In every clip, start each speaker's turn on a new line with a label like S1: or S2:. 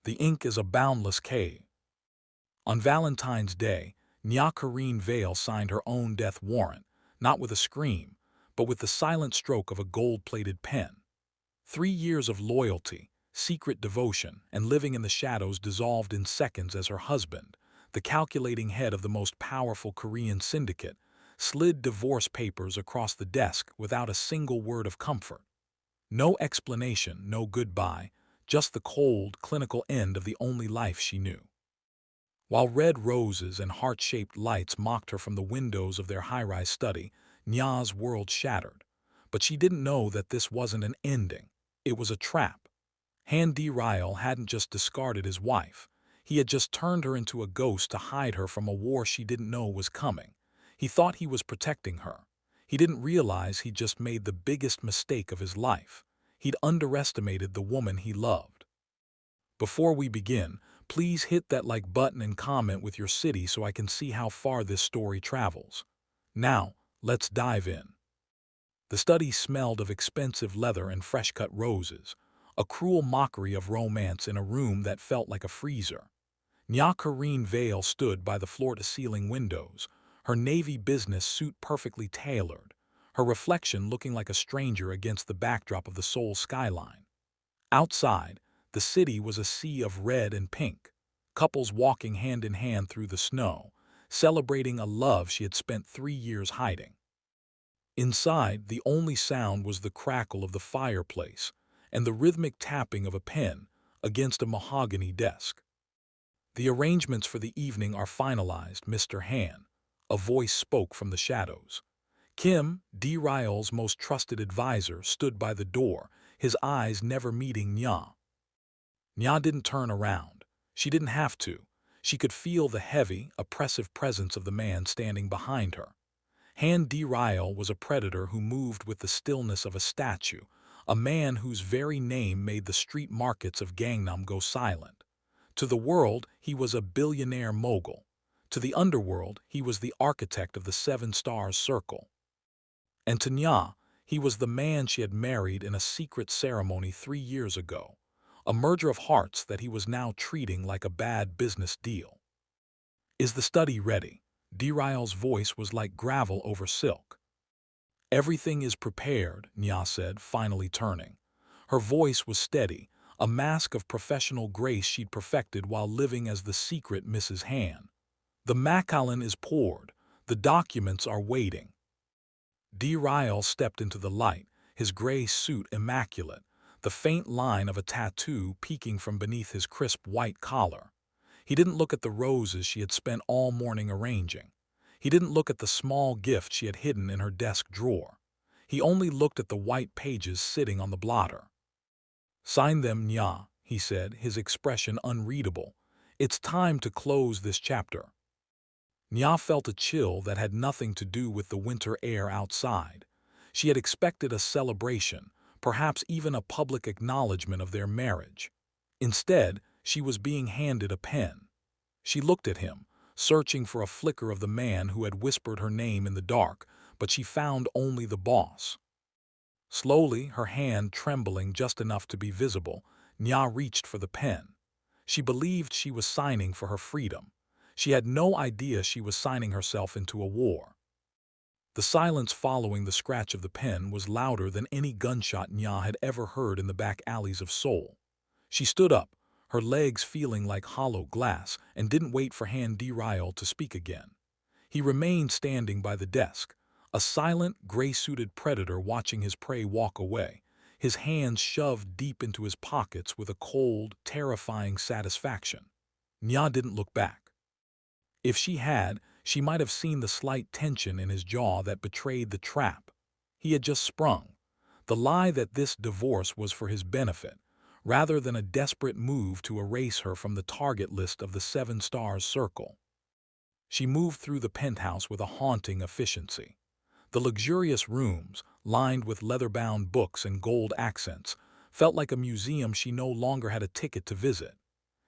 S1: The ink is a boundless cave. On Valentine's Day, Nyah Corinne Vale signed her own death warrant, not with a scream, but with the silent stroke of a gold-plated pen. 3 years of loyalty, secret devotion, and living in the shadows dissolved in seconds as her husband, the calculating head of the most powerful Korean syndicate, slid divorce papers across the desk without a single word of comfort. No explanation, no goodbye, just the cold, clinical end of the only life she knew. While red roses and heart-shaped lights mocked her from the windows of their high-rise study, Nyah's world shattered. But she didn't know that this wasn't an ending. It was a trap. Han Dae-Ryul hadn't just discarded his wife. He had just turned her into a ghost to hide her from a war she didn't know was coming. He thought he was protecting her. He didn't realize he'd just made the biggest mistake of his life. He'd underestimated the woman he loved. Before we begin, please hit that like button and comment with your city so I can see how far this story travels. Now, let's dive in. The study smelled of expensive leather and fresh-cut roses, a cruel mockery of romance in a room that felt like a freezer. Nyah Corinne Vale stood by the floor-to-ceiling windows, her navy business suit perfectly tailored, her reflection looking like a stranger against the backdrop of the Seoul skyline. Outside, the city was a sea of red and pink, couples walking hand in hand through the snow, celebrating a love she had spent 3 years hiding. Inside, the only sound was the crackle of the fireplace and the rhythmic tapping of a pen against a mahogany desk. "The arrangements for the evening are finalized, Mr. Han," a voice spoke from the shadows. Kim, Dae-Ryul's most trusted advisor, stood by the door, his eyes never meeting Nyah. Nyah didn't turn around. She didn't have to. She could feel the heavy, oppressive presence of the man standing behind her. Han Dae-Ryul was a predator who moved with the stillness of a statue, a man whose very name made the street markets of Gangnam go silent. To the world, he was a billionaire mogul. To the underworld, he was the architect of the Seven Stars Circle. And to Nyah, he was the man she had married in a secret ceremony 3 years ago, a merger of hearts that he was now treating like a bad business deal. "Is the study ready?" Dae-Ryul's voice was like gravel over silk. "Everything is prepared," Nyah said, finally turning. Her voice was steady, a mask of professional grace she'd perfected while living as the secret Mrs. Han. "The macallan is poured. The documents are waiting." Dae-Ryul stepped into the light, his gray suit immaculate, the faint line of a tattoo peeking from beneath his crisp white collar. He didn't look at the roses she had spent all morning arranging. He didn't look at the small gift she had hidden in her desk drawer. He only looked at the white pages sitting on the blotter. "Sign them, Nyah," he said, his expression unreadable. "It's time to close this chapter." Nyah felt a chill that had nothing to do with the winter air outside. She had expected a celebration, perhaps even a public acknowledgement of their marriage. Instead, she was being handed a pen. She looked at him, searching for a flicker of the man who had whispered her name in the dark, but she found only the boss. Slowly, her hand trembling just enough to be visible, Nyah reached for the pen. She believed she was signing for her freedom. She had no idea she was signing herself into a war. The silence following the scratch of the pen was louder than any gunshot Nyah had ever heard in the back alleys of Seoul. She stood up, her legs feeling like hollow glass, and didn't wait for Han Dae-Ryul to speak again. He remained standing by the desk, a silent, gray-suited predator watching his prey walk away, his hands shoved deep into his pockets with a cold, terrifying satisfaction. Nyah didn't look back. If she had, she might have seen the slight tension in his jaw that betrayed the trap he had just sprung, the lie that this divorce was for his benefit, rather than a desperate move to erase her from the target list of the Seven Stars Circle. She moved through the penthouse with a haunting efficiency. The luxurious rooms, lined with leather-bound books and gold accents, felt like a museum she no longer had a ticket to visit.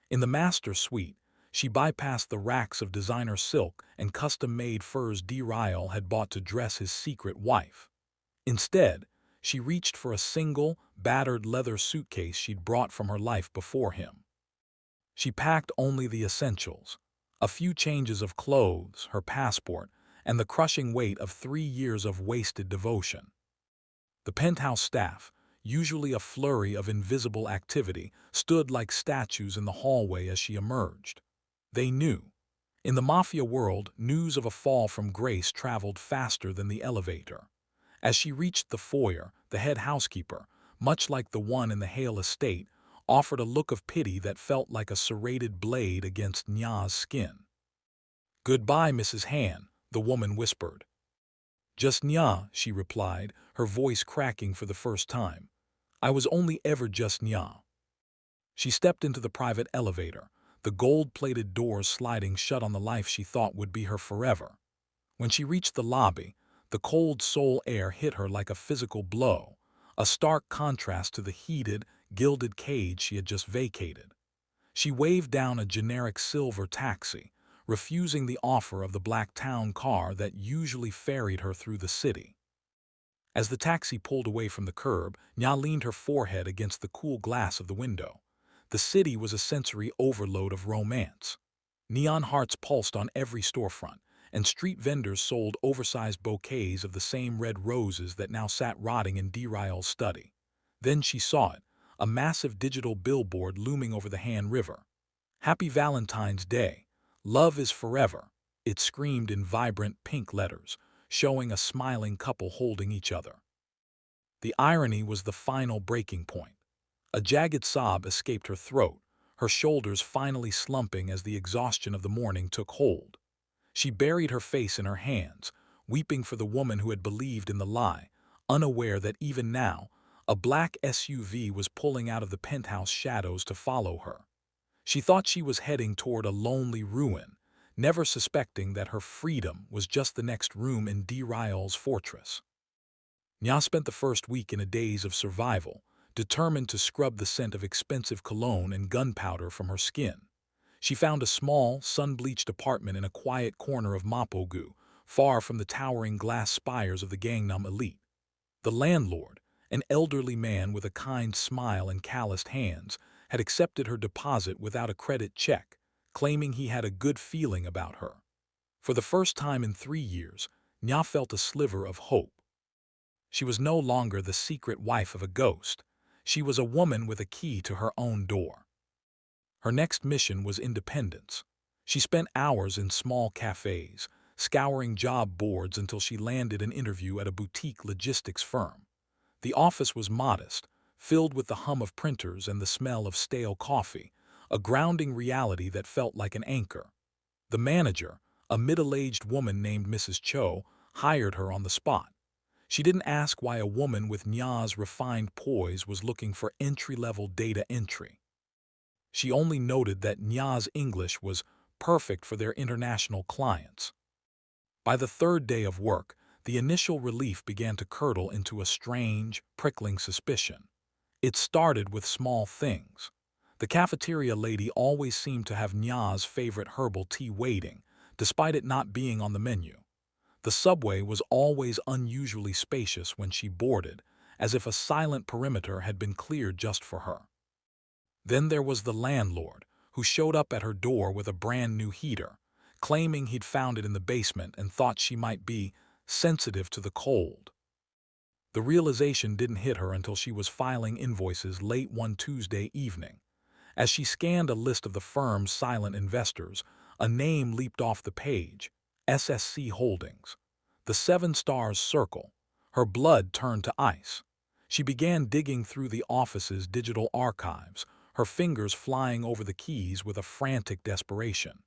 S1: In the master suite, she bypassed the racks of designer silk and custom-made furs Dae-Ryul had bought to dress his secret wife. Instead, she reached for a single, battered leather suitcase she'd brought from her life before him. She packed only the essentials, a few changes of clothes, her passport, and the crushing weight of 3 years of wasted devotion. The penthouse staff, usually a flurry of invisible activity, stood like statues in the hallway as she emerged. They knew. In the mafia world, news of a fall from grace traveled faster than the elevator. As she reached the foyer, the head housekeeper, much like the one in the Hale estate, offered a look of pity that felt like a serrated blade against Nyah's skin. "Goodbye, Mrs. Han," the woman whispered. "Just Nyah," she replied, her voice cracking for the first time. "I was only ever just Nyah." She stepped into the private elevator, the gold-plated doors sliding shut on the life she thought would be her forever. When she reached the lobby, the cold soul air hit her like a physical blow, a stark contrast to the heated, gilded cage she had just vacated. She waved down a generic silver taxi, refusing the offer of the black town car that usually ferried her through the city. As the taxi pulled away from the curb, Nyah leaned her forehead against the cool glass of the window. The city was a sensory overload of romance. Neon hearts pulsed on every storefront, and street vendors sold oversized bouquets of the same red roses that now sat rotting in Dae-Ryul's study. Then she saw it, a massive digital billboard looming over the Han River. "Happy Valentine's Day. Love is forever," it screamed in vibrant pink letters, showing a smiling couple holding each other. The irony was the final breaking point. A jagged sob escaped her throat, her shoulders finally slumping as the exhaustion of the morning took hold. She buried her face in her hands, weeping for the woman who had believed in the lie, unaware that even now, a black SUV was pulling out of the penthouse shadows to follow her. She thought she was heading toward a lonely ruin, never suspecting that her freedom was just the next room in Dae-Ryul's fortress. Nyah spent the first week in a daze of survival, determined to scrub the scent of expensive cologne and gunpowder from her skin. She found a small, sun-bleached apartment in a quiet corner of Mapogu, far from the towering glass spires of the Gangnam elite. The landlord, an elderly man with a kind smile and calloused hands, had accepted her deposit without a credit check, claiming he had a good feeling about her. For the first time in 3 years, Nyah felt a sliver of hope. She was no longer the secret wife of a ghost. She was a woman with a key to her own door. Her next mission was independence. She spent hours in small cafes, scouring job boards until she landed an interview at a boutique logistics firm. The office was modest, filled with the hum of printers and the smell of stale coffee, a grounding reality that felt like an anchor. The manager, a middle-aged woman named Mrs. Cho, hired her on the spot. She didn't ask why a woman with Nyah's refined poise was looking for entry-level data entry. She only noted that Nyah's English was perfect for their international clients. By the third day of work, the initial relief began to curdle into a strange, prickling suspicion. It started with small things. The cafeteria lady always seemed to have Nyah's favorite herbal tea waiting, despite it not being on the menu. The subway was always unusually spacious when she boarded, as if a silent perimeter had been cleared just for her. Then there was the landlord, who showed up at her door with a brand new heater, claiming he'd found it in the basement and thought she might be sensitive to the cold. The realization didn't hit her until she was filing invoices late one Tuesday evening. As she scanned a list of the firm's silent investors, a name leaped off the page: SSC Holdings. The 7 stars circle. Her blood turned to ice. She began digging through the office's digital archives, her fingers flying over the keys with a frantic desperation.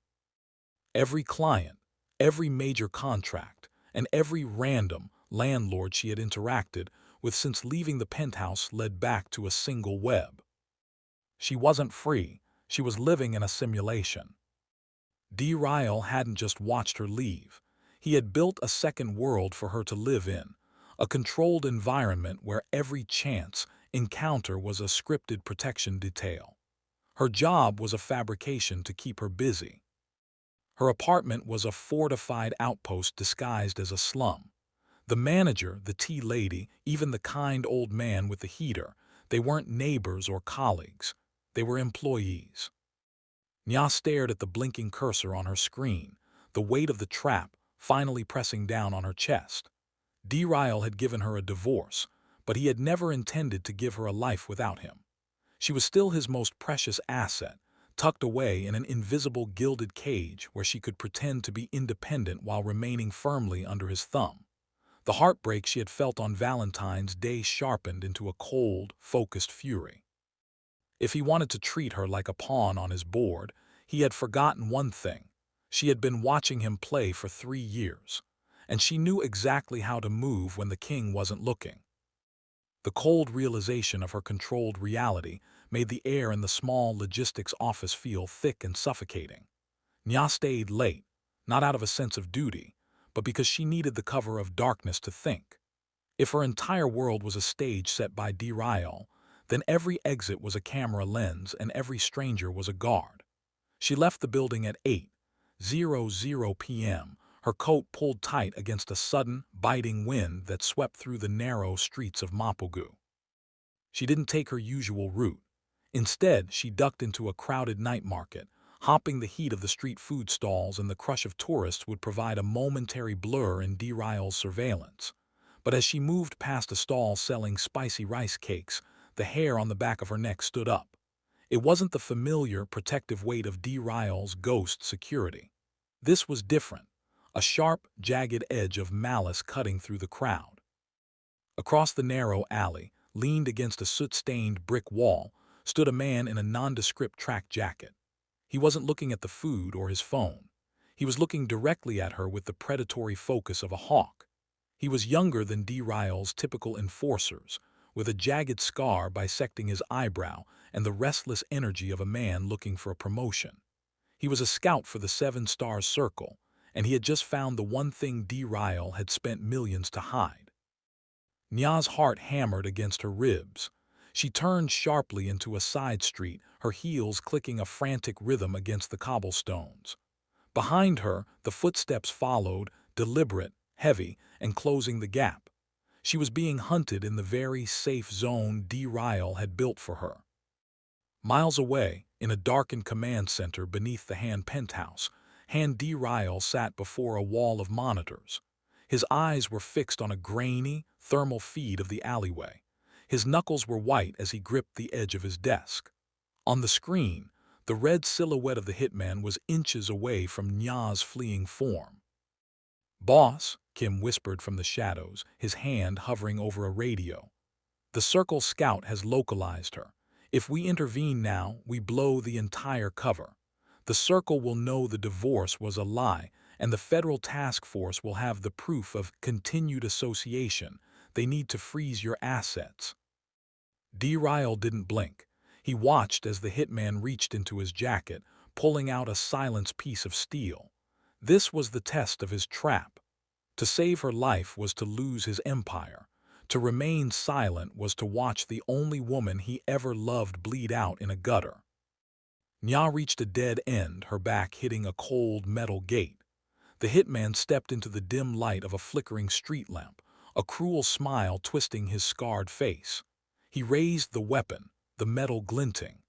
S1: Every client, every major contract, and every random landlord she had interacted with since leaving the penthouse led back to a single web. She wasn't free. She was living in a simulation. Dae-Ryul hadn't just watched her leave. He had built a second world for her to live in, a controlled environment where every chance encounter was a scripted protection detail. Her job was a fabrication to keep her busy. Her apartment was a fortified outpost disguised as a slum. The manager, the tea lady, even the kind old man with the heater, they weren't neighbors or colleagues. They were employees. Nyah stared at the blinking cursor on her screen, the weight of the trap finally pressing down on her chest. D-Ryul had given her a divorce, but he had never intended to give her a life without him. She was still his most precious asset, tucked away in an invisible gilded cage where she could pretend to be independent while remaining firmly under his thumb. The heartbreak she had felt on Valentine's Day sharpened into a cold, focused fury. If he wanted to treat her like a pawn on his board, he had forgotten one thing. She had been watching him play for 3 years, and she knew exactly how to move when the king wasn't looking. The cold realization of her controlled reality made the air in the small logistics office feel thick and suffocating. Nyah stayed late, not out of a sense of duty, but because she needed the cover of darkness to think. If her entire world was a stage set by D-Ryul, then every exit was a camera lens and every stranger was a guard. She left the building at 8:00 p.m., her coat pulled tight against a sudden, biting wind that swept through the narrow streets of Mapogu. She didn't take her usual route. Instead, she ducked into a crowded night market, hopping the heat of the street food stalls and the crush of tourists would provide a momentary blur in D-Ryul's surveillance. But as she moved past a stall selling spicy rice cakes, the hair on the back of her neck stood up. It wasn't the familiar, protective weight of D-Ryul's ghost security. This was different, a sharp, jagged edge of malice cutting through the crowd. Across the narrow alley, leaned against a soot-stained brick wall, stood a man in a nondescript track jacket. He wasn't looking at the food or his phone. He was looking directly at her with the predatory focus of a hawk. He was younger than D-Ryul's typical enforcers, with a jagged scar bisecting his eyebrow and the restless energy of a man looking for a promotion. He was a scout for the Seven Stars Circle, and he had just found the one thing D-Ryul had spent millions to hide. Nyah's heart hammered against her ribs. She turned sharply into a side street, her heels clicking a frantic rhythm against the cobblestones. Behind her, the footsteps followed, deliberate, heavy, and closing the gap. She was being hunted in the very safe zone D-Ryul had built for her. Miles away, in a darkened command center beneath the Han penthouse, Han D-Ryul sat before a wall of monitors. His eyes were fixed on a grainy, thermal feed of the alleyway. His knuckles were white as he gripped the edge of his desk. On the screen, the red silhouette of the hitman was inches away from Nyah's fleeing form. "Boss," Kim whispered from the shadows, his hand hovering over a radio. "The Circle Scout has localized her. If we intervene now, we blow the entire cover. The Circle will know the divorce was a lie, and the federal task force will have the proof of continued association. They need to freeze your assets." D-Ryul didn't blink. He watched as the hitman reached into his jacket, pulling out a silenced piece of steel. This was the test of his trap. To save her life was to lose his empire. To remain silent was to watch the only woman he ever loved bleed out in a gutter. Nyah reached a dead end, her back hitting a cold metal gate. The hitman stepped into the dim light of a flickering street lamp, a cruel smile twisting his scarred face. He raised the weapon, the metal glinting.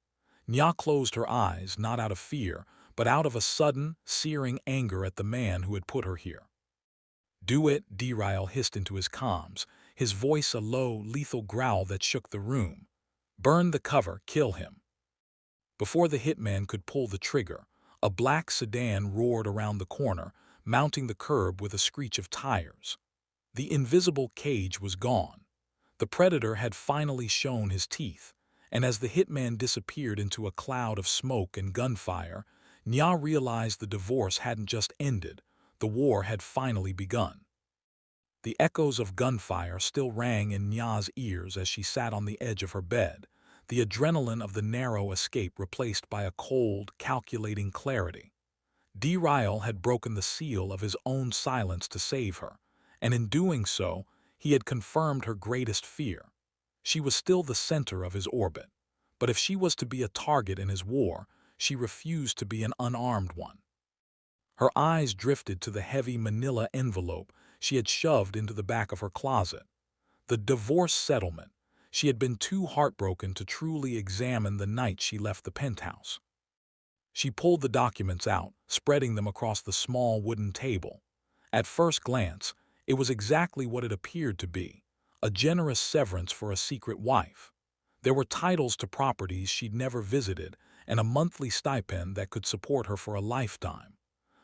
S1: Nyah closed her eyes, not out of fear, but out of a sudden, searing anger at the man who had put her here. "Do it," D-Ryul hissed into his comms, his voice a low, lethal growl that shook the room. "Burn the cover, kill him." Before the hitman could pull the trigger, a black sedan roared around the corner, mounting the curb with a screech of tires. The invisible cage was gone. The predator had finally shown his teeth, and as the hitman disappeared into a cloud of smoke and gunfire, Nyah realized the divorce hadn't just ended, the war had finally begun. The echoes of gunfire still rang in Nyah's ears as she sat on the edge of her bed, the adrenaline of the narrow escape replaced by a cold, calculating clarity. D-Ryul had broken the seal of his own silence to save her, and in doing so, he had confirmed her greatest fear. She was still the center of his orbit, but if she was to be a target in his war, she refused to be an unarmed one. Her eyes drifted to the heavy manila envelope she had shoved into the back of her closet. The divorce settlement. She had been too heartbroken to truly examine the night she left the penthouse. She pulled the documents out, spreading them across the small wooden table. At first glance, it was exactly what it appeared to be, a generous severance for a secret wife. There were titles to properties she'd never visited and a monthly stipend that could support her for a lifetime.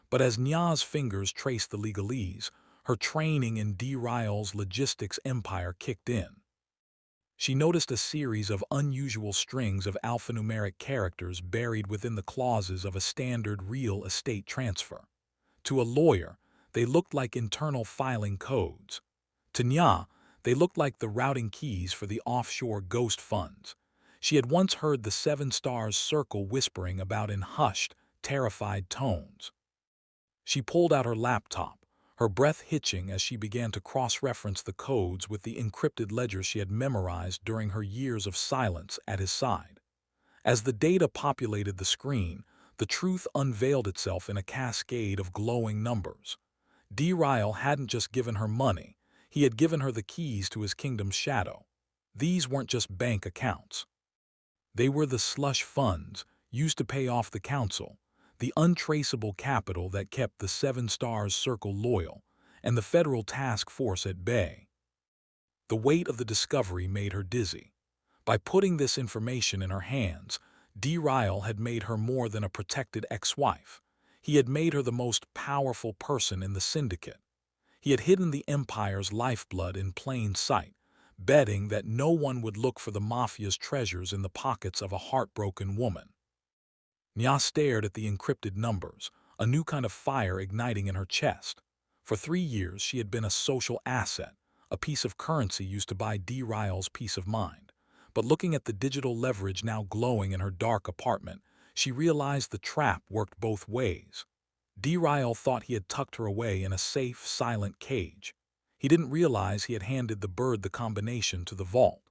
S1: But as Nyah's fingers traced the legalese, her training in Dae-Ryul's logistics empire kicked in. She noticed a series of unusual strings of alphanumeric characters buried within the clauses of a standard real estate transfer. To a lawyer, they looked like internal filing codes. To Nyah, they looked like the routing keys for the offshore ghost funds. She had once heard the Seven Stars Circle whispering about in hushed, terrified tones. She pulled out her laptop, her breath hitching as she began to cross-reference the codes with the encrypted ledger she had memorized during her years of silence at his side. As the data populated the screen, the truth unveiled itself in a cascade of glowing numbers. Dae-Ryul hadn't just given her money, he had given her the keys to his kingdom's shadow. These weren't just bank accounts. They were the slush funds used to pay off the council, the untraceable capital that kept the Seven Stars Circle loyal, and the federal task force at bay. The weight of the discovery made her dizzy. By putting this information in her hands, Dae-Ryul had made her more than a protected ex-wife. He had made her the most powerful person in the syndicate. He had hidden the Empire's lifeblood in plain sight, betting that no one would look for the Mafia's treasures in the pockets of a heartbroken woman. Nyah stared at the encrypted numbers, a new kind of fire igniting in her chest. For 3 years, she had been a social asset, a piece of currency used to buy Dae-Ryul's peace of mind. But looking at the digital leverage now glowing in her dark apartment, she realized the trap worked both ways. Dae-Ryul thought he had tucked her away in a safe, silent cage. He didn't realize he had handed the bird the combination to the vault.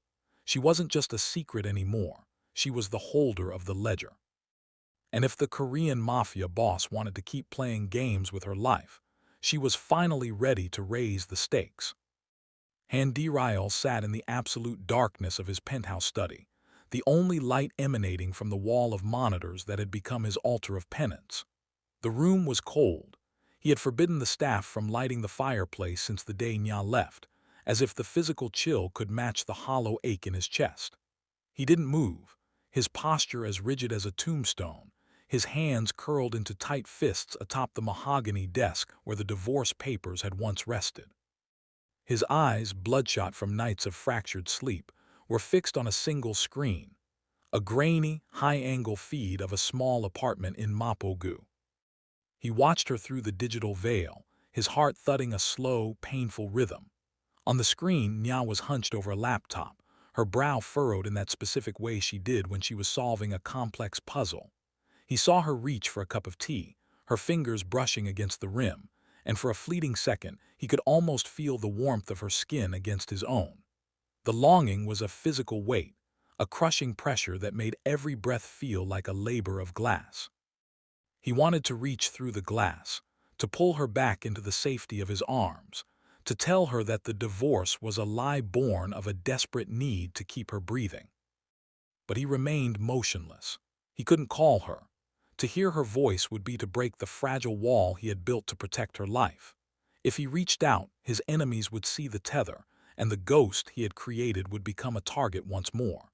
S1: She wasn't just a secret anymore. She was the holder of the ledger. And if the Korean Mafia boss wanted to keep playing games with her life, she was finally ready to raise the stakes. Han Dae-Ryul sat in the absolute darkness of his penthouse study, the only light emanating from the wall of monitors that had become his altar of penance. The room was cold. He had forbidden the staff from lighting the fireplace since the day Nyah left, as if the physical chill could match the hollow ache in his chest. He didn't move, his posture as rigid as a tombstone, his hands curled into tight fists atop the mahogany desk where the divorce papers had once rested. His eyes, bloodshot from nights of fractured sleep, were fixed on a single screen, a grainy, high-angle feed of a small apartment in Mapogu. He watched her through the digital veil, his heart thudding a slow, painful rhythm. On the screen, Nyah was hunched over a laptop, her brow furrowed in that specific way she did when she was solving a complex puzzle. He saw her reach for a cup of tea, her fingers brushing against the rim, and for a fleeting second, he could almost feel the warmth of her skin against his own. The longing was a physical weight, a crushing pressure that made every breath feel like a labor of glass. He wanted to reach through the glass, to pull her back into the safety of his arms, to tell her that the divorce was a lie born of a desperate need to keep her breathing. But he remained motionless. He couldn't call her. To hear her voice would be to break the fragile wall he had built to protect her life. If he reached out, his enemies would see the tether, and the ghost he had created would become a target once more.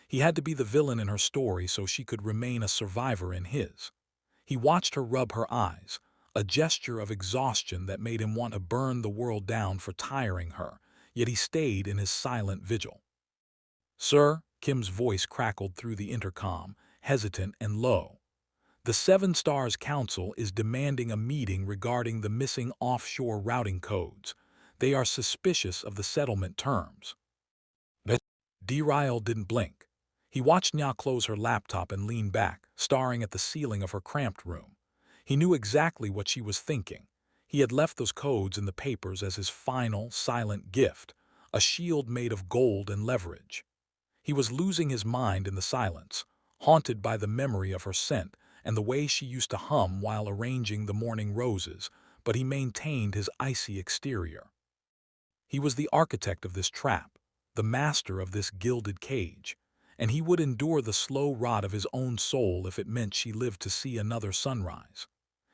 S1: He had to be the villain in her story so she could remain a survivor in his. He watched her rub her eyes, a gesture of exhaustion that made him want to burn the world down for tiring her, yet he stayed in his silent vigil. "Sir," Kim's voice crackled through the intercom, hesitant and low. "The Seven Stars Council is demanding a meeting regarding the missing offshore routing codes. They are suspicious of the settlement terms." Dae-Ryul didn't blink. He watched Nyah close her laptop and lean back, staring at the ceiling of her cramped room. He knew exactly what she was thinking. He had left those codes in the papers as his final, silent gift, a shield made of gold and leverage. He was losing his mind in the silence, haunted by the memory of her scent and the way she used to hum while arranging the morning roses, but he maintained his icy exterior. He was the architect of this trap, the master of this gilded cage, and he would endure the slow rot of his own soul if it meant she lived to see another sunrise.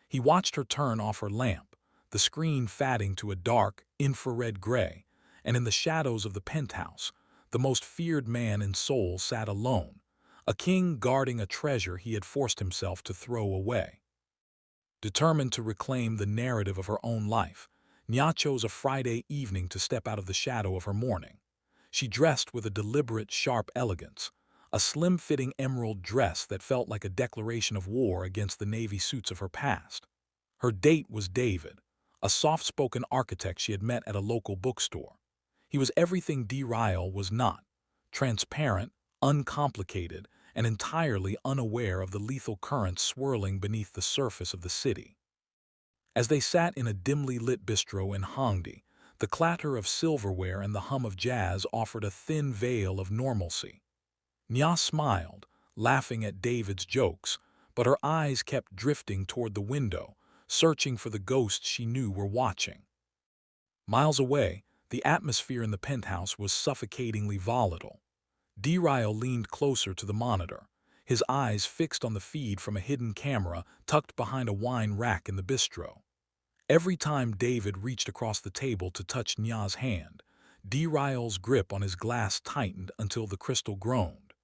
S1: He watched her turn off her lamp, the screen fading to a dark, infrared gray, and in the shadows of the penthouse, the most feared man in Seoul sat alone, a king guarding a treasure he had forced himself to throw away. Determined to reclaim the narrative of her own life, Nyah chose a Friday evening to step out of the shadow of her mourning. She dressed with a deliberate, sharp elegance, a slim-fitting emerald dress that felt like a declaration of war against the navy suits of her past. Her date was David, a soft-spoken architect she had met at a local bookstore. He was everything Dae-Ryul was not: transparent, uncomplicated, and entirely unaware of the lethal currents swirling beneath the surface of the city. As they sat in a dimly lit bistro in Hongdae, the clatter of silverware and the hum of jazz offered a thin veil of normalcy. Nyah smiled, laughing at David's jokes, but her eyes kept drifting toward the window, searching for the ghosts she knew were watching. Miles away, the atmosphere in the penthouse was suffocatingly volatile. Dae-Ryul leaned closer to the monitor, his eyes fixed on the feed from a hidden camera tucked behind a wine rack in the bistro. Every time David reached across the table to touch Nyah's hand, Dae-Ryul's grip on his glass tightened until the crystal groaned.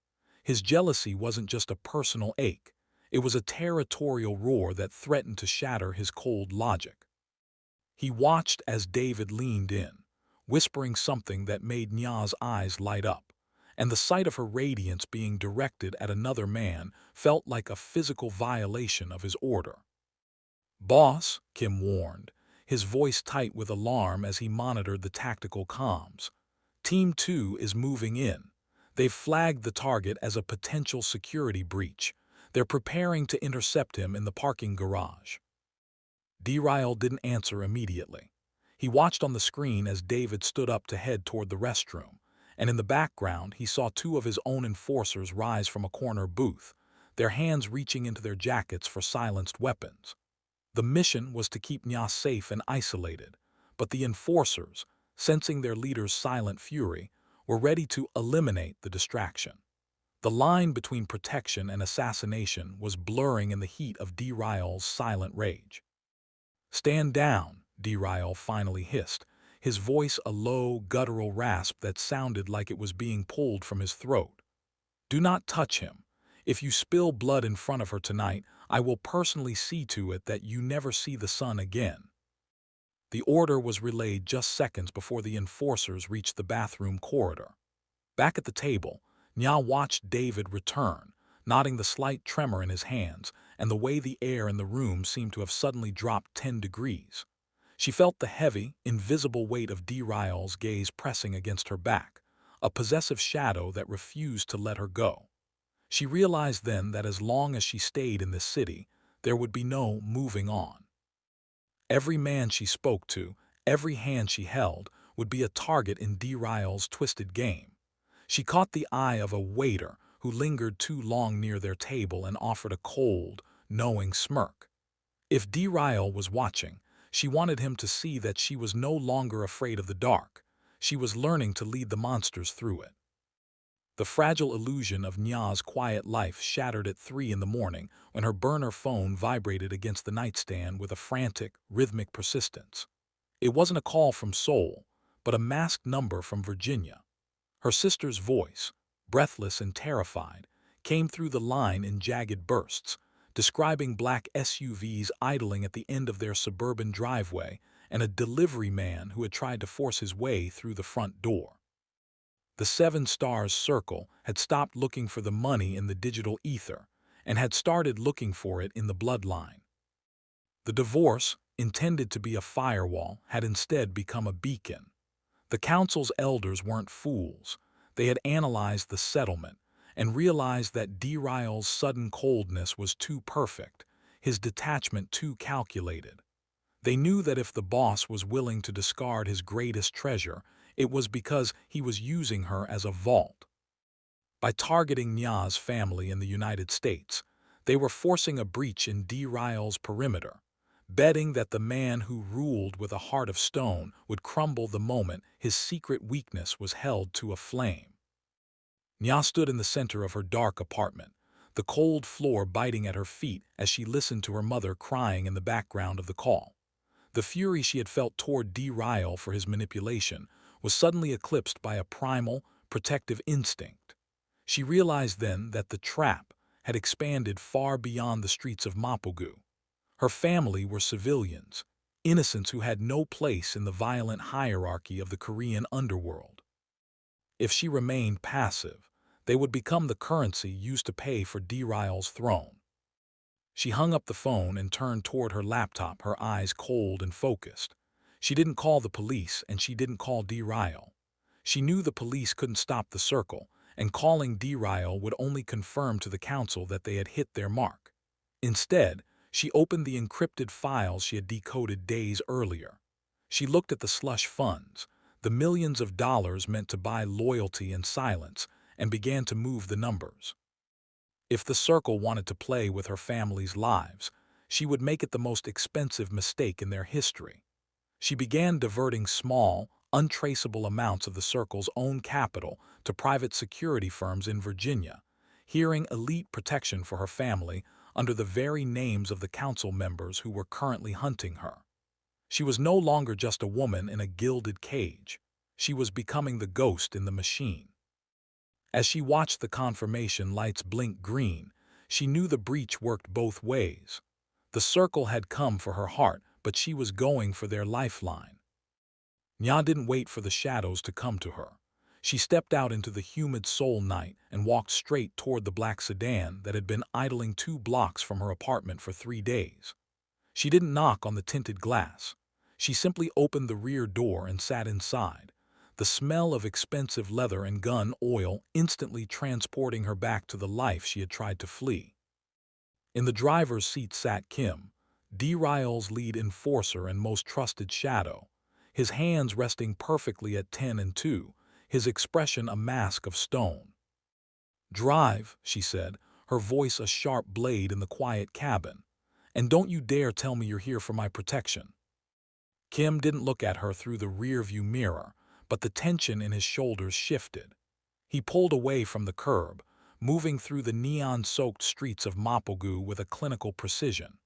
S1: His jealousy wasn't just a personal ache, it was a territorial roar that threatened to shatter his cold logic. He watched as David leaned in, whispering something that made Nyah's eyes light up, and the sight of her radiance being directed at another man felt like a physical violation of his order. "Boss," Kim warned, his voice tight with alarm as he monitored the tactical comms. "Team 2 is moving in. They've flagged the target as a potential security breach. They're preparing to intercept him in the parking garage." Dae-Ryul didn't answer immediately. He watched on the screen as David stood up to head toward the restroom, and in the background he saw two of his own enforcers rise from a corner booth, their hands reaching into their jackets for silenced weapons. The mission was to keep Nyah safe and isolated, but the enforcers, sensing their leader's silent fury, were ready to eliminate the distraction. The line between protection and assassination was blurring in the heat of Dae-Ryul's silent rage. "Stand down," Dae-Ryul finally hissed, his voice a low, guttural rasp that sounded like it was being pulled from his throat. "Do not touch him. If you spill blood in front of her tonight, I will personally see to it that you never see the sun again." The order was relayed just seconds before the enforcers reached the bathroom corridor. Back at the table, Nyah watched David return, nodding the slight tremor in his hands and the way the air in the room seemed to have suddenly dropped 10 degrees. She felt the heavy, invisible weight of Dae-Ryul's gaze pressing against her back, a possessive shadow that refused to let her go. She realized then that as long as she stayed in this city, there would be no moving on. Every man she spoke to, every hand she held, would be a target in Dae-Ryul's twisted game. She caught the eye of a waiter who lingered too long near their table and offered a cold, knowing smirk. If Dae-Ryul was watching, she wanted him to see that she was no longer afraid of the dark. She was learning to lead the monsters through it. The fragile illusion of Nyah's quiet life shattered at 3 in the morning when her burner phone vibrated against the nightstand with a frantic, rhythmic persistence. It wasn't a call from Seoul, but a masked number from Virginia. Her sister's voice, breathless and terrified, came through the line in jagged bursts, describing black SUVs idling at the end of their suburban driveway and a delivery man who had tried to force his way through the front door. The Seven Stars Circle had stopped looking for the money in the digital ether and had started looking for it in the bloodline. The divorce, intended to be a firewall, had instead become a beacon. The council's elders weren't fools. They had analyzed the settlement and realized that Dae-Ryul's sudden coldness was too perfect, his detachment too calculated. They knew that if the boss was willing to discard his greatest treasure, it was because he was using her as a vault. By targeting Nyah's family in the United States, they were forcing a breach in Dae-Ryul's perimeter, betting that the man who ruled with a heart of stone would crumble the moment his secret weakness was held to a flame. Nyah stood in the center of her dark apartment, the cold floor biting at her feet as she listened to her mother crying in the background of the call. The fury she had felt toward Dae-Ryul for his manipulation was suddenly eclipsed by a primal, protective instinct. She realized then that the trap had expanded far beyond the streets of Mapogu. Her family were civilians, innocents who had no place in the violent hierarchy of the Korean underworld. If she remained passive, they would become the currency used to pay for Dae-Ryul's throne. She hung up the phone and turned toward her laptop, her eyes cold and focused. She didn't call the police, and she didn't call Dae-Ryul. She knew the police couldn't stop the circle, and calling Dae-Ryul would only confirm to the council that they had hit their mark. Instead, she opened the encrypted files she had decoded days earlier. She looked at the slush funds, the millions of dollars meant to buy loyalty and silence, and began to move the numbers. If the circle wanted to play with her family's lives, she would make it the most expensive mistake in their history. She began diverting small, untraceable amounts of the circle's own capital to private security firms in Virginia, hearing elite protection for her family under the very names of the council members who were currently hunting her. She was no longer just a woman in a gilded cage. She was becoming the ghost in the machine. As she watched the confirmation lights blink green, she knew the breach worked both ways. The circle had come for her heart, but she was going for their lifeline. Nyah didn't wait for the shadows to come to her. She stepped out into the humid Seoul night and walked straight toward the black sedan that had been idling 2 blocks from her apartment for 3 days. She didn't knock on the tinted glass. She simply opened the rear door and sat inside, the smell of expensive leather and gun oil instantly transporting her back to the life she had tried to flee. In the driver's seat sat Kim, Dae-Ryul's lead enforcer and most trusted shadow, his hands resting perfectly at 10 and 2, his expression a mask of stone. "Drive," she said, her voice a sharp blade in the quiet cabin. "And don't you dare tell me you're here for my protection." Kim didn't look at her through the rearview mirror, but the tension in his shoulders shifted. He pulled away from the curb, moving through the neon-soaked streets of Mapogu with a clinical precision.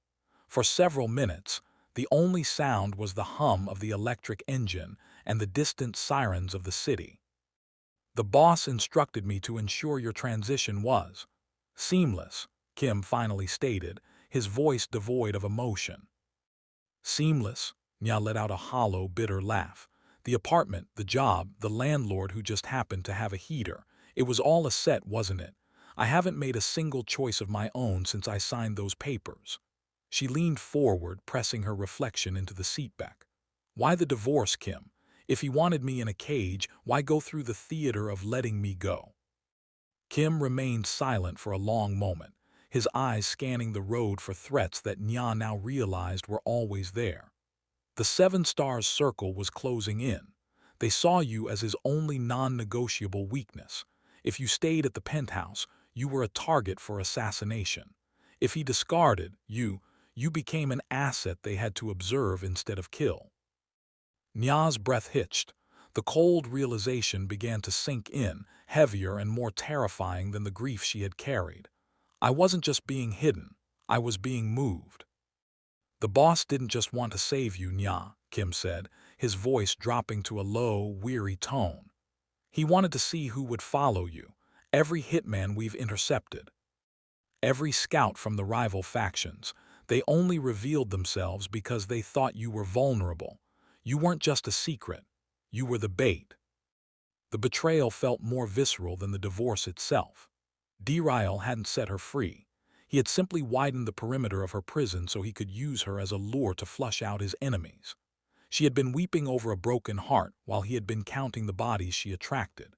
S1: For several minutes, the only sound was the hum of the electric engine and the distant sirens of the city. "The boss instructed me to ensure your transition was seamless," Kim finally stated, his voice devoid of emotion. "Seamless?" Nyah let out a hollow, bitter laugh. "The apartment, the job, the landlord who just happened to have a heater. It was all a set, wasn't it? I haven't made a single choice of my own since I signed those papers." She leaned forward, pressing her reflection into the seatback. "Why the divorce, Kim? If he wanted me in a cage, why go through the theater of letting me go?" Kim remained silent for a long moment, his eyes scanning the road for threats that Nyah now realized were always there. The Seven Stars circle was closing in. They saw you as his only non-negotiable weakness. If you stayed at the penthouse, you were a target for assassination. If he discarded you, you became an asset they had to observe instead of kill. Nyah's breath hitched. The cold realization began to sink in, heavier and more terrifying than the grief she had carried. "I wasn't just being hidden. I was being moved." "The boss didn't just want to save you, Nyah," Kim said, his voice dropping to a low, weary tone. "He wanted to see who would follow you, every hitman we've intercepted. Every scout from the rival factions. They only revealed themselves because they thought you were vulnerable. You weren't just a secret. You were the bait." The betrayal felt more visceral than the divorce itself. Dae-Ryul hadn't set her free. He had simply widened the perimeter of her prison so he could use her as a lure to flush out his enemies. She had been weeping over a broken heart while he had been counting the bodies she attracted.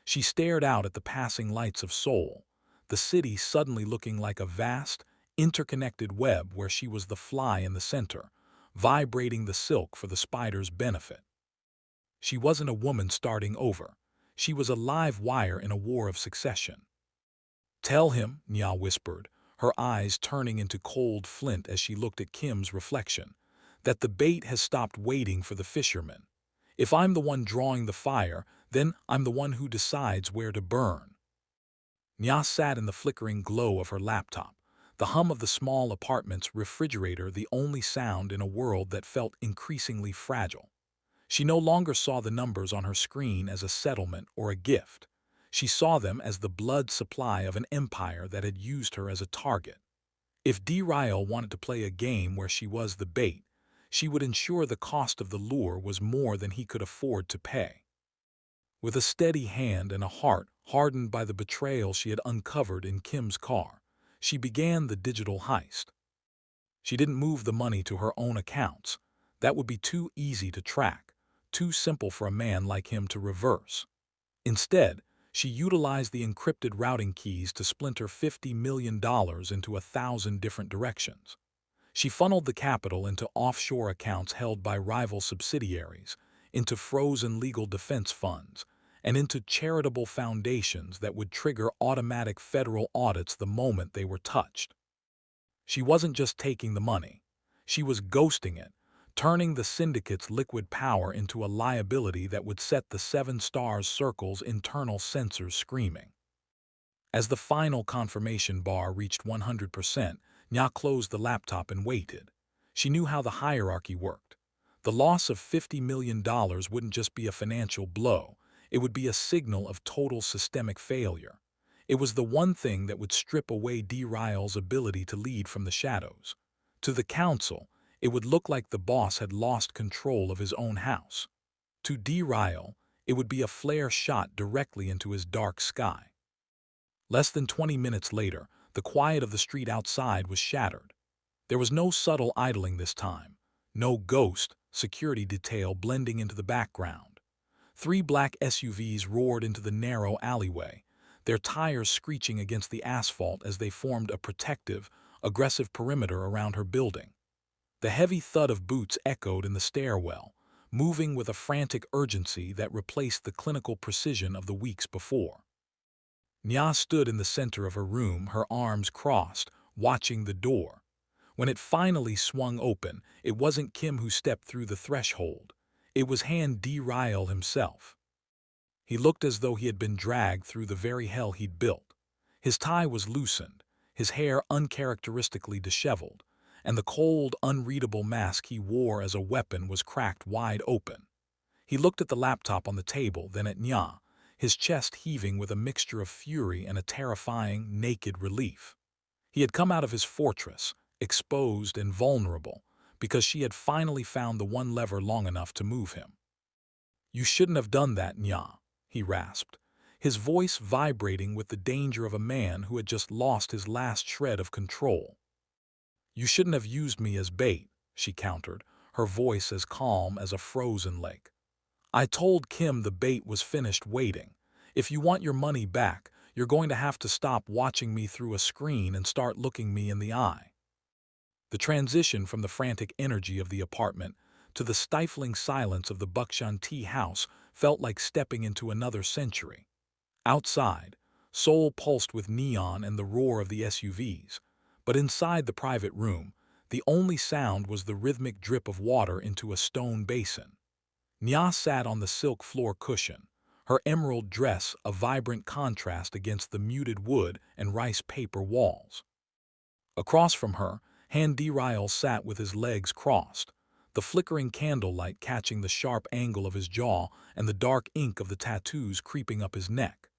S1: She stared out at the passing lights of Seoul, the city suddenly looking like a vast, interconnected web where she was the fly in the center, vibrating the silk for the spider's benefit. She wasn't a woman starting over. She was a live wire in a war of succession. "Tell him," Nyah whispered, her eyes turning into cold flint as she looked at Kim's reflection, "that the bait has stopped waiting for the fishermen. If I'm the one drawing the fire, then I'm the one who decides where to burn." Nyah sat in the flickering glow of her laptop, the hum of the small apartment's refrigerator the only sound in a world that felt increasingly fragile. She no longer saw the numbers on her screen as a settlement or a gift. She saw them as the blood supply of an empire that had used her as a target. If Dae-Ryul wanted to play a game where she was the bait, she would ensure the cost of the lure was more than he could afford to pay. With a steady hand and a heart hardened by the betrayal she had uncovered in Kim's car, she began the digital heist. She didn't move the money to her own accounts. That would be too easy to track, too simple for a man like him to reverse. Instead, she utilized the encrypted routing keys to splinter $50 million into 1,000 different directions. She funneled the capital into offshore accounts held by rival subsidiaries, into frozen legal defense funds, and into charitable foundations that would trigger automatic federal audits the moment they were touched. She wasn't just taking the money. She was ghosting it, turning the syndicate's liquid power into a liability that would set the Seven Stars Circle's internal sensors screaming. As the final confirmation bar reached 100%, Nyah closed the laptop and waited. She knew how the hierarchy worked. The loss of $50 million wouldn't just be a financial blow, it would be a signal of total systemic failure. It was the one thing that would strip away Dae-Ryul's ability to lead from the shadows. To the council, it would look like the boss had lost control of his own house. To Dae-Ryul, it would be a flare shot directly into his dark sky. Less than 20 minutes later, the quiet of the street outside was shattered. There was no subtle idling this time, no ghost security detail blending into the background. 3 black SUVs roared into the narrow alleyway, their tires screeching against the asphalt as they formed a protective, aggressive perimeter around her building. The heavy thud of boots echoed in the stairwell, moving with a frantic urgency that replaced the clinical precision of the weeks before. Nyah stood in the center of her room, her arms crossed, watching the door. When it finally swung open, it wasn't Kim who stepped through the threshold. It was Han Dae-Ryul himself. He looked as though he had been dragged through the very hell he'd built. His tie was loosened, his hair uncharacteristically disheveled, and the cold, unreadable mask he wore as a weapon was cracked wide open. He looked at the laptop on the table, then at Nyah, his chest heaving with a mixture of fury and a terrifying, naked relief. He had come out of his fortress, exposed and vulnerable, because she had finally found the one lever long enough to move him. "You shouldn't have done that, Nyah," he rasped, his voice vibrating with the danger of a man who had just lost his last shred of control. "You shouldn't have used me as bait," she countered, her voice as calm as a frozen lake. "I told Kim the bait was finished waiting. If you want your money back, you're going to have to stop watching me through a screen and start looking me in the eye." The transition from the frantic energy of the apartment to the stifling silence of the Buckshanti house felt like stepping into another century. Outside, Seoul pulsed with neon and the roar of the SUVs, but inside the private room, the only sound was the rhythmic drip of water into a stone basin. Nyah sat on the silk floor cushion, her emerald dress a vibrant contrast against the muted wood and rice paper walls. Across from her, Han Dae-Ryul sat with his legs crossed, the flickering candlelight catching the sharp angle of his jaw and the dark ink of the tattoos creeping up his neck.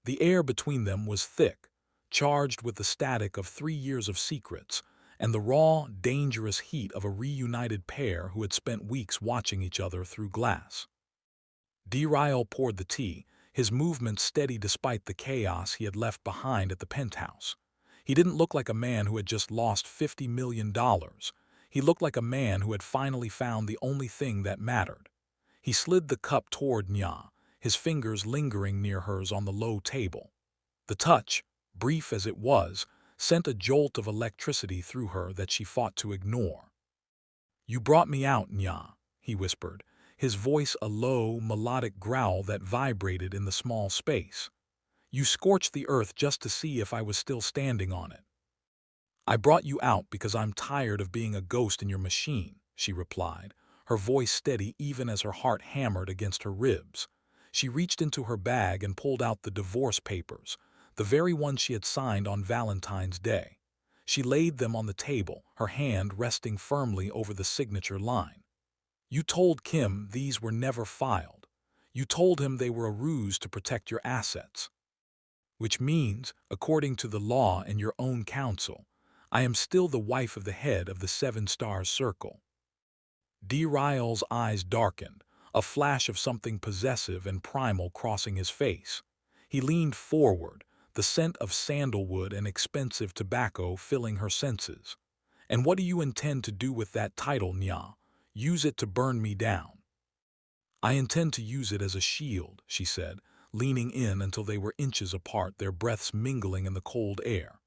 S1: The air between them was thick, charged with the static of 3 years of secrets and the raw, dangerous heat of a reunited pair who had spent weeks watching each other through glass. Dae-Ryul poured the tea, his movements steady despite the chaos he had left behind at the penthouse. He didn't look like a man who had just lost $50 million. He looked like a man who had finally found the only thing that mattered. He slid the cup toward Nyah, his fingers lingering near hers on the low table. The touch, brief as it was, sent a jolt of electricity through her that she fought to ignore. "You brought me out, Nyah," he whispered, his voice a low, melodic growl that vibrated in the small space. "You scorched the earth just to see if I was still standing on it." "I brought you out because I'm tired of being a ghost in your machine," she replied, her voice steady even as her heart hammered against her ribs. She reached into her bag and pulled out the divorce papers, the very ones she had signed on Valentine's Day. She laid them on the table, her hand resting firmly over the signature line. You told Kim these were never filed. You told him they were a ruse to protect your assets. Which means, according to the law and your own counsel, I am still the wife of the head of the Seven Stars Circle. Dae-Ryul's eyes darkened, a flash of something possessive and primal crossing his face. He leaned forward, the scent of sandalwood and expensive tobacco filling her senses. And what do you intend to do with that title, Nyah? Use it to burn me down. I intend to use it as a shield, she said, leaning in until they were inches apart, their breaths mingling in the cold air.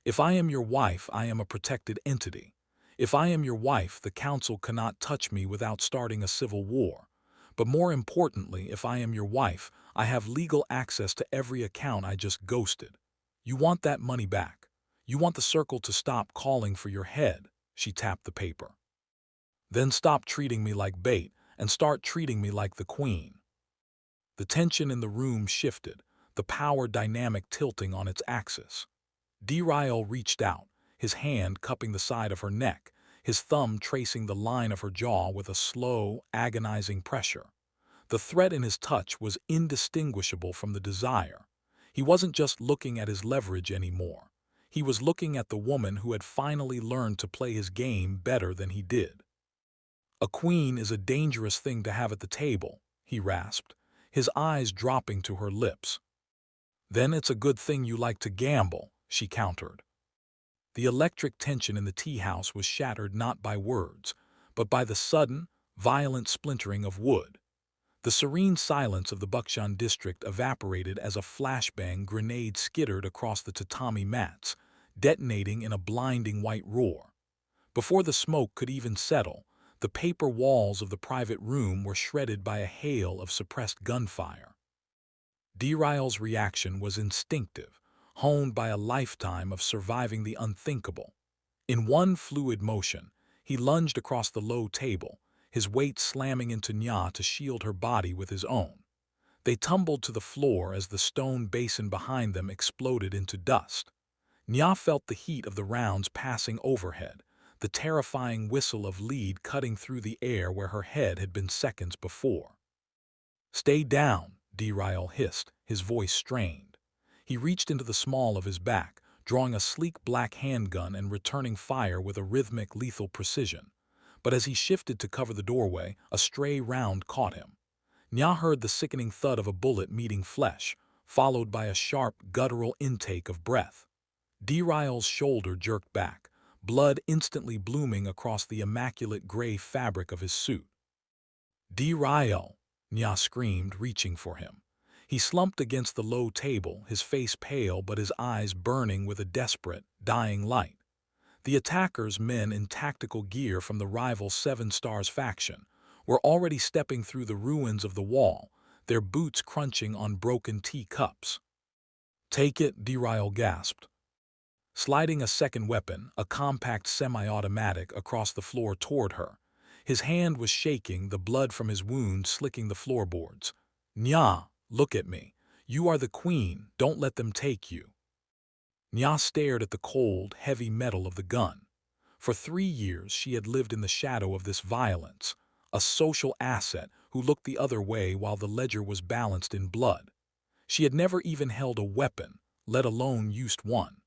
S1: If I am your wife, I am a protected entity. If I am your wife, the council cannot touch me without starting a civil war. But more importantly, if I am your wife, I have legal access to every account I just ghosted. You want that money back. You want the circle to stop calling for your head, she tapped the paper. Then stop treating me like bait and start treating me like the queen. The tension in the room shifted, the power dynamic tilting on its axis. Dae-Ryul reached out, his hand cupping the side of her neck, his thumb tracing the line of her jaw with a slow, agonizing pressure. The threat in his touch was indistinguishable from the desire. He wasn't just looking at his leverage anymore. He was looking at the woman who had finally learned to play his game better than he did. A queen is a dangerous thing to have at the table, he rasped, his eyes dropping to her lips. Then it's a good thing you like to gamble, she countered. The electric tension in the tea house was shattered not by words, but by the sudden, violent splintering of wood. The serene silence of the Buckshan district evaporated as a flashbang grenade skittered across the tatami mats, detonating in a blinding white roar. Before the smoke could even settle, the paper walls of the private room were shredded by a hail of suppressed gunfire. Dae-Ryul's reaction was instinctive, honed by a lifetime of surviving the unthinkable. In one fluid motion, he lunged across the low table, his weight slamming into Nyah to shield her body with his own. They tumbled to the floor as the stone basin behind them exploded into dust. Nyah felt the heat of the rounds passing overhead, the terrifying whistle of lead cutting through the air where her head had been seconds before. Stay down, Dae-Ryul hissed, his voice strained. He reached into the small of his back, drawing a sleek black handgun and returning fire with a rhythmic, lethal precision. But as he shifted to cover the doorway, a stray round caught him. Nyah heard the sickening thud of a bullet meeting flesh, followed by a sharp, guttural intake of breath. Dae-Ryul's shoulder jerked back, blood instantly blooming across the immaculate gray fabric of his suit. Dae-Ryul, Nyah screamed, reaching for him. He slumped against the low table, his face pale but his eyes burning with a desperate, dying light. The attackers, men in tactical gear from the rival Seven Stars faction, were already stepping through the ruins of the wall, their boots crunching on broken teacups. Take it, Dae-Ryul gasped. Sliding a second weapon, a compact semi-automatic, across the floor toward her. His hand was shaking, the blood from his wound slicking the floorboards. Nyah, look at me. You are the queen, don't let them take you. Nyah stared at the cold, heavy metal of the gun. For 3 years she had lived in the shadow of this violence, a social asset who looked the other way while the ledger was balanced in blood. She had never even held a weapon, let alone used one.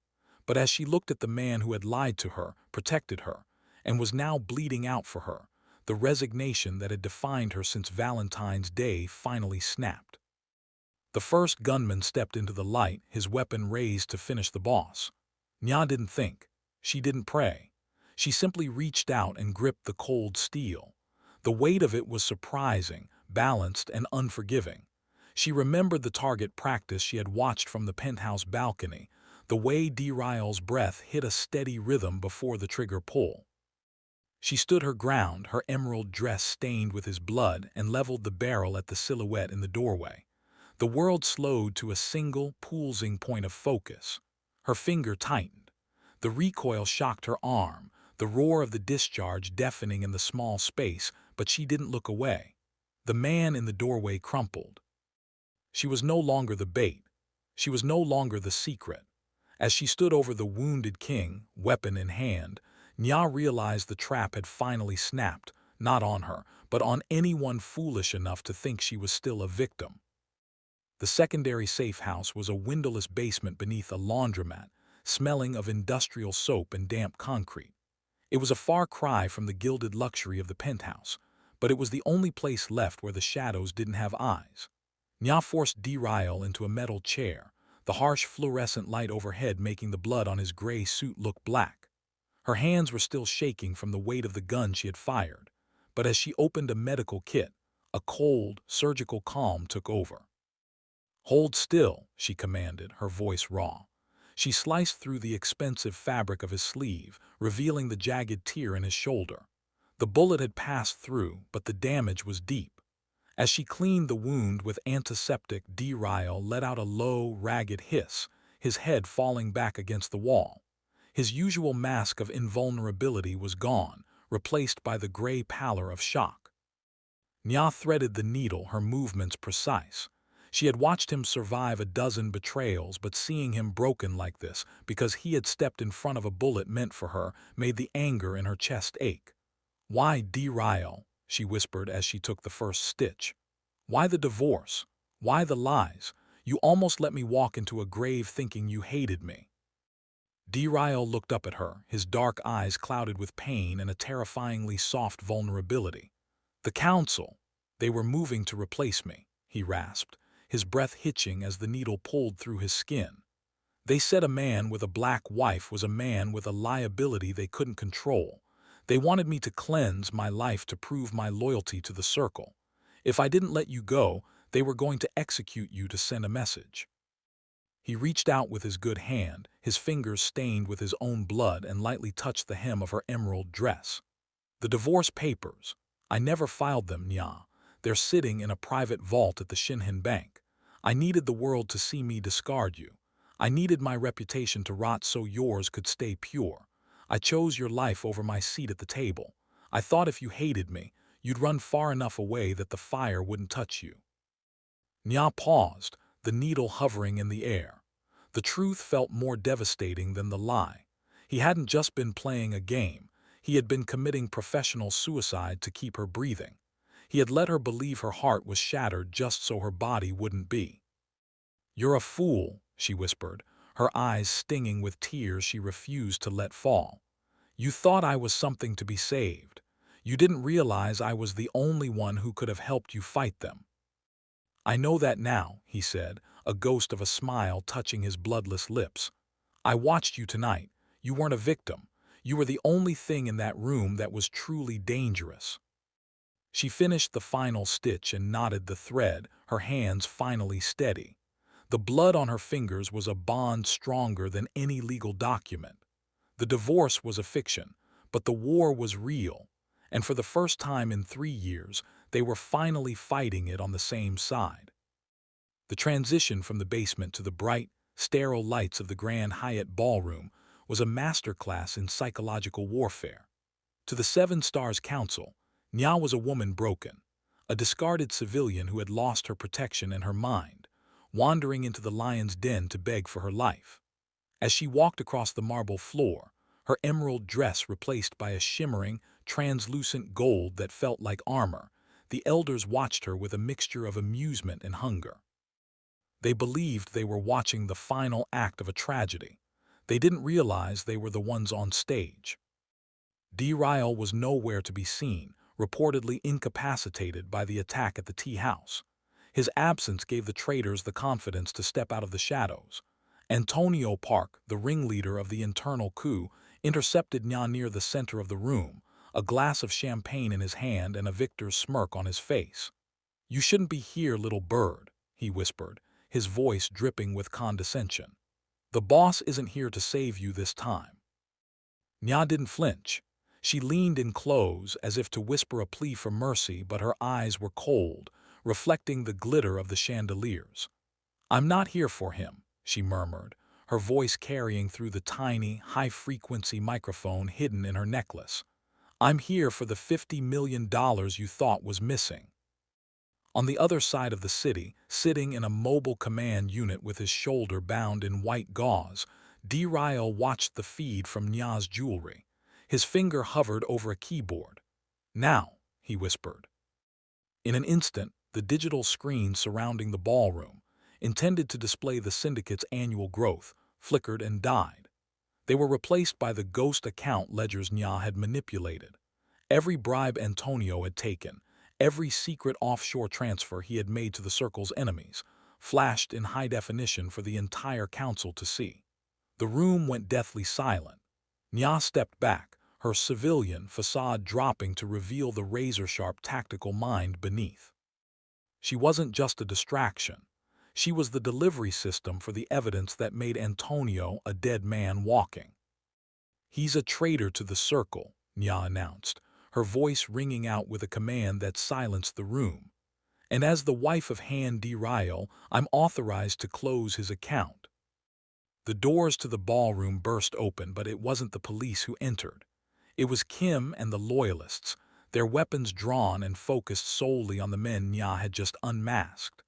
S1: But as she looked at the man who had lied to her, protected her, and was now bleeding out for her, the resignation that had defined her since Valentine's Day finally snapped. The first gunman stepped into the light, his weapon raised to finish the boss. Nyah didn't think. She didn't pray. She simply reached out and gripped the cold steel. The weight of it was surprising, balanced, and unforgiving. She remembered the target practice she had watched from the penthouse balcony, the way Dae-Ryul's breath hit a steady rhythm before the trigger pull. She stood her ground, her emerald dress stained with his blood, and leveled the barrel at the silhouette in the doorway. The world slowed to a single, pulsing point of focus. Her finger tightened. The recoil shocked her arm, the roar of the discharge deafening in the small space, but she didn't look away. The man in the doorway crumpled. She was no longer the bait. She was no longer the secret. As she stood over the wounded king, weapon in hand, Nyah realized the trap had finally snapped, not on her, but on anyone foolish enough to think she was still a victim. The secondary safe house was a windowless basement beneath a laundromat, smelling of industrial soap and damp concrete. It was a far cry from the gilded luxury of the penthouse, but it was the only place left where the shadows didn't have eyes. Nyah forced Dae-Ryul into a metal chair, the harsh fluorescent light overhead making the blood on his gray suit look black. Her hands were still shaking from the weight of the gun she had fired, but as she opened a medical kit, a cold, surgical calm took over. "Hold still," she commanded, her voice raw. She sliced through the expensive fabric of his sleeve, revealing the jagged tear in his shoulder. The bullet had passed through, but the damage was deep. As she cleaned the wound with antiseptic, Dae-Ryul let out a low, ragged hiss, his head falling back against the wall. His usual mask of invulnerability was gone, replaced by the gray pallor of shock. Nyah threaded the needle, her movements precise. She had watched him survive a dozen betrayals, but seeing him broken like this, because he had stepped in front of a bullet meant for her, made the anger in her chest ache. "Why, Dae-Ryul?" she whispered as she took the first stitch. "Why the divorce? Why the lies? You almost let me walk into a grave thinking you hated me." Dae-Ryul looked up at her, his dark eyes clouded with pain and a terrifyingly soft vulnerability. "The council. They were moving to replace me," he rasped, his breath hitching as the needle pulled through his skin. "They said a man with a black wife was a man with a liability they couldn't control. They wanted me to cleanse my life to prove my loyalty to the circle. If I didn't let you go, they were going to execute you to send a message." He reached out with his good hand, his fingers stained with his own blood, and lightly touched the hem of her emerald dress. "The divorce papers. I never filed them, Nyah. They're sitting in a private vault at the Shinhan Bank. I needed the world to see me discard you. I needed my reputation to rot so yours could stay pure. I chose your life over my seat at the table. I thought if you hated me, you'd run far enough away that the fire wouldn't touch you." Nyah paused, the needle hovering in the air. The truth felt more devastating than the lie. He hadn't just been playing a game. He had been committing professional suicide to keep her breathing. He had let her believe her heart was shattered just so her body wouldn't be. "You're a fool," she whispered, her eyes stinging with tears she refused to let fall. "You thought I was something to be saved. You didn't realize I was the only one who could have helped you fight them." "I know that now," he said, a ghost of a smile touching his bloodless lips. "I watched you tonight. You weren't a victim. You were the only thing in that room that was truly dangerous." She finished the final stitch and knotted the thread, her hands finally steady. The blood on her fingers was a bond stronger than any legal document. The divorce was a fiction, but the war was real, and for the first time in 3 years, they were finally fighting it on the same side. The transition from the basement to the bright, sterile lights of the Grand Hyatt ballroom was a masterclass in psychological warfare. To the Seven Stars Council, Nyah was a woman broken, a discarded civilian who had lost her protection and her mind, wandering into the lion's den to beg for her life. As she walked across the marble floor, her emerald dress replaced by a shimmering, translucent gold that felt like armor, the elders watched her with a mixture of amusement and hunger. They believed they were watching the final act of a tragedy. They didn't realize they were the ones on stage. Dae-Ryul was nowhere to be seen, reportedly incapacitated by the attack at the tea house. His absence gave the traitors the confidence to step out of the shadows. Antonio Park, the ringleader of the internal coup, intercepted Nyah near the center of the room, a glass of champagne in his hand and a victor's smirk on his face. "You shouldn't be here, little bird," he whispered, his voice dripping with condescension. "The boss isn't here to save you this time." Nyah didn't flinch. She leaned in close as if to whisper a plea for mercy, but her eyes were cold, reflecting the glitter of the chandeliers. "I'm not here for him," she murmured, her voice carrying through the tiny, high-frequency microphone hidden in her necklace. "I'm here for the $50 million you thought was missing." On the other side of the city, sitting in a mobile command unit with his shoulder bound in white gauze, D-Ryul watched the feed from Nyah's jewelry. His finger hovered over a keyboard. "Now," he whispered. In an instant, the digital screen surrounding the ballroom, intended to display the syndicate's annual growth, flickered and died. They were replaced by the ghost account ledgers Nyah had manipulated. Every bribe Antonio had taken, every secret offshore transfer he had made to the Circle's enemies, flashed in high definition for the entire council to see. The room went deathly silent. Nyah stepped back, her civilian facade dropping to reveal the razor-sharp tactical mind beneath. She wasn't just a distraction. She was the delivery system for the evidence that made Antonio a dead man walking. "He's a traitor to the Circle," Nyah announced, her voice ringing out with a command that silenced the room. "And as the wife of Han Dae-Ryul, I'm authorized to close his account." The doors to the ballroom burst open, but it wasn't the police who entered. It was Kim and the Loyalists, their weapons drawn and focused solely on the men Nyah had just unmasked.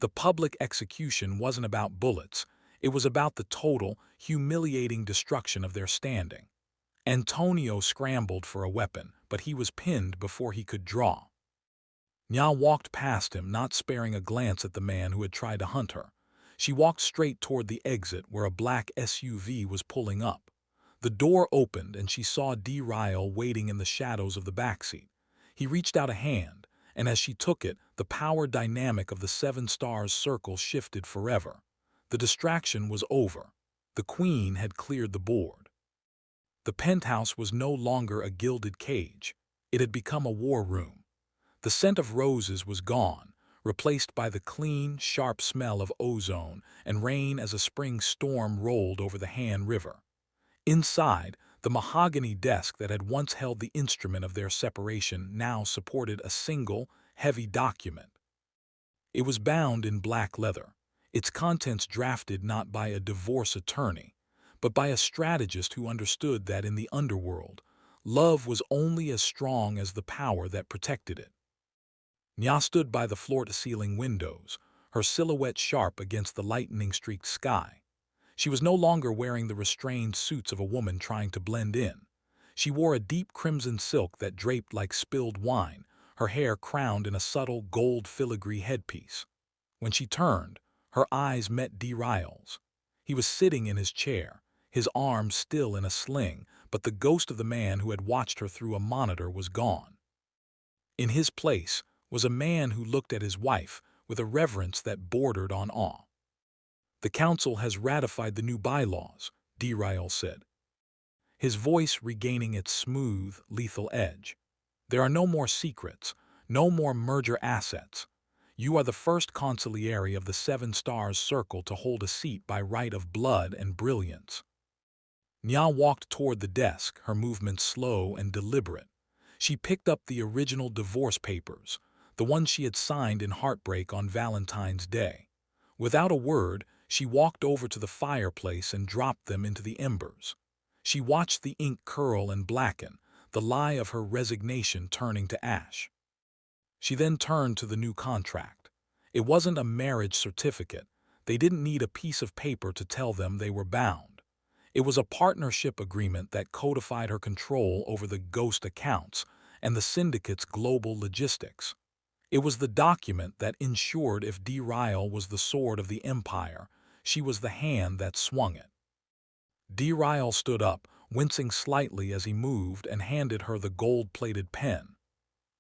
S1: The public execution wasn't about bullets. It was about the total, humiliating destruction of their standing. Antonio scrambled for a weapon, but he was pinned before he could draw. Nyah walked past him, not sparing a glance at the man who had tried to hunt her. She walked straight toward the exit where a black SUV was pulling up. The door opened and she saw D-Ryul waiting in the shadows of the backseat. He reached out a hand, and as she took it, the power dynamic of the Seven Stars Circle shifted forever. The distraction was over. The Queen had cleared the board. The penthouse was no longer a gilded cage. It had become a war room. The scent of roses was gone, replaced by the clean, sharp smell of ozone and rain as a spring storm rolled over the Han River. Inside, the mahogany desk that had once held the instrument of their separation now supported a single, heavy document. It was bound in black leather, its contents drafted not by a divorce attorney, but by a strategist who understood that in the underworld, love was only as strong as the power that protected it. Nyah stood by the floor-to-ceiling windows, her silhouette sharp against the lightning-streaked sky. She was no longer wearing the restrained suits of a woman trying to blend in. She wore a deep crimson silk that draped like spilled wine, her hair crowned in a subtle gold filigree headpiece. When she turned, her eyes met D-Ryul's. He was sitting in his chair, his arms still in a sling, but the ghost of the man who had watched her through a monitor was gone. In his place was a man who looked at his wife with a reverence that bordered on awe. "The council has ratified the new bylaws," D-Ryul said, his voice regaining its smooth, lethal edge. "There are no more secrets, no more merger assets. You are the first consigliere of the Seven Stars Circle to hold a seat by right of blood and brilliance." Nyah walked toward the desk, her movements slow and deliberate. She picked up the original divorce papers, the ones she had signed in heartbreak on Valentine's Day. Without a word, she walked over to the fireplace and dropped them into the embers. She watched the ink curl and blacken, the lie of her resignation turning to ash. She then turned to the new contract. It wasn't a marriage certificate. They didn't need a piece of paper to tell them they were bound. It was a partnership agreement that codified her control over the ghost accounts and the syndicate's global logistics. It was the document that ensured if D-Ryul was the sword of the empire, she was the hand that swung it. D-Ryul stood up, wincing slightly as he moved, and handed her the gold-plated pen.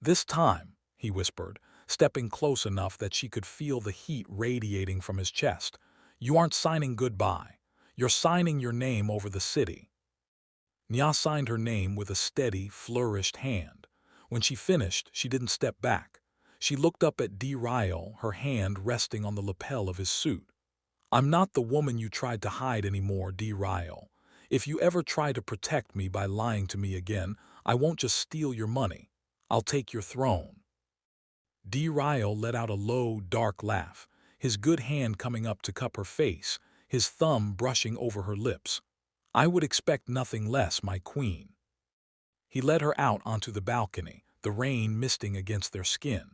S1: "This time," he whispered, stepping close enough that she could feel the heat radiating from his chest, "you aren't signing goodbye. You're signing your name over the city." Nyah signed her name with a steady, flourished hand. When she finished, she didn't step back. She looked up at D-Ryul, her hand resting on the lapel of his suit. "I'm not the woman you tried to hide anymore, D-Ryul. If you ever try to protect me by lying to me again, I won't just steal your money. I'll take your throne." D-Ryul let out a low, dark laugh, his good hand coming up to cup her face, his thumb brushing over her lips. "I would expect nothing less, my queen." He led her out onto the balcony, the rain misting against their skin.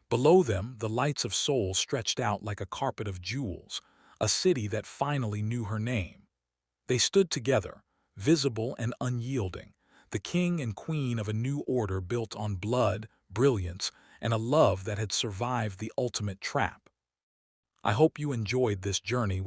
S1: Below them, the lights of Seoul stretched out like a carpet of jewels, a city that finally knew her name. They stood together, visible and unyielding, the king and queen of a new order built on blood, brilliance, and a love that had survived the ultimate trap. I hope you enjoyed this journey with